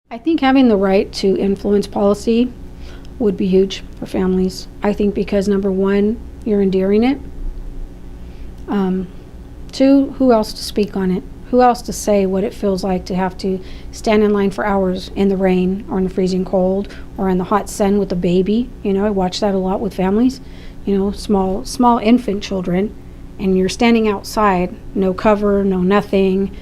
I think having the right to influence policy would be huge for families. I think because number one, you're endearing it. Two, who else to speak on it? Who else to say what it feels like to have to stand in line for hours in the rain or in the freezing cold or in the hot sun with a baby? You know, I watch that a lot with families, you know, small infant children, and you're standing outside, no cover, no nothing,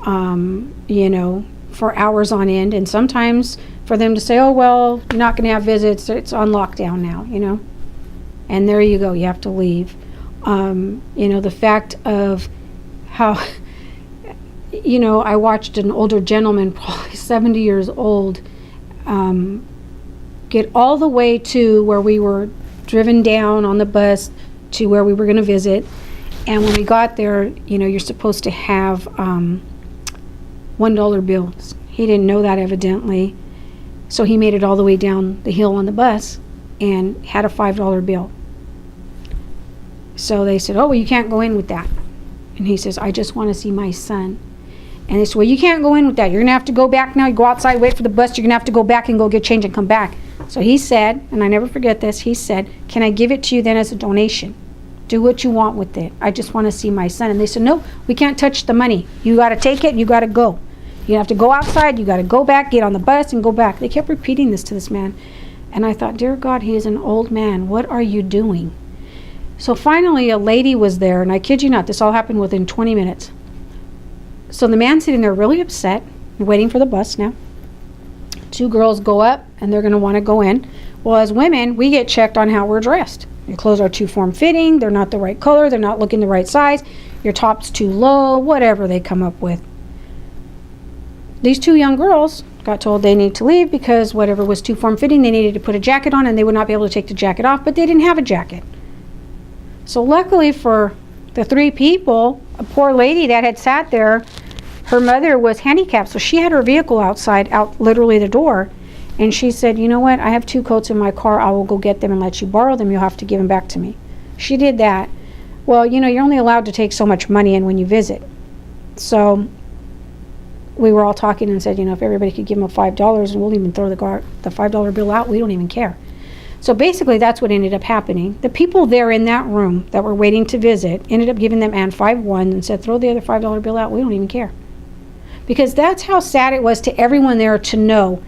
you know, for hours on end. And sometimes for them to say, oh, well, you're not going to have visits, it's on lockdown now, you know, and there you go, you have to leave. You know, the fact of how, you know, I watched an older gentleman, probably 70 years old, get all the way to where we were driven down on the bus to where we were going to visit. And when we got there, you know, you're supposed to have $1 bills. He didn't know that, evidently. So he made it all the way down the hill on the bus and had a $5 bill. So they said, oh, well, you can't go in with that. And he says, I just want to see my son. And they said, well, you can't go in with that. You're going to have to go back now. You go outside, wait for the bus. You're going to have to go back and go get change and come back. So he said, and I never forget this, he said, can I give it to you then as a donation? Do what you want with it. I just want to see my son. And they said, no, we can't touch the money. You got to take it. You got to go. You have to go outside. You got to go back, get on the bus and go back. They kept repeating this to this man. And I thought, dear God, he is an old man. What are you doing? So finally a lady was there, and I kid you not, this all happened within 20 minutes. So the man's sitting there really upset, waiting for the bus now. Two girls go up, and they're going to want to go in. Well, as women, we get checked on how we're dressed. Your clothes are too form-fitting, they're not the right color, they're not looking the right size, your top's too low, whatever they come up with. These two young girls got told they need to leave because whatever was too form-fitting, they needed to put a jacket on, and they would not be able to take the jacket off, but they didn't have a jacket. So luckily for the three people, a poor lady that had sat there, her mother was handicapped, so she had her vehicle outside, out literally the door, and she said, you know what, I have 2 coats in my car, I will go get them and let you borrow them, you'll have to give them back to me. She did that. Well, you know, you're only allowed to take so much money in when you visit. So we were all talking and said, you know, if everybody could give them $5, and we'll even throw the $5 bill out, we don't even care. So basically that's what ended up happening. The people there in that room that were waiting to visit ended up giving them and 5-1 and said, throw the other $5 bill out, we don't even care. Because that's how sad it was to everyone there to know.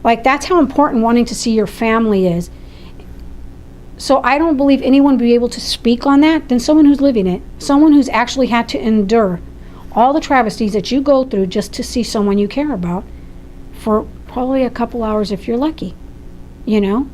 Like, that's how important wanting to see your family is. So I don't believe anyone would be able to speak on that than someone who's living it. Someone who's actually had to endure all the travesties that you go through just to see someone you care about for probably a couple hours if you're lucky, you know?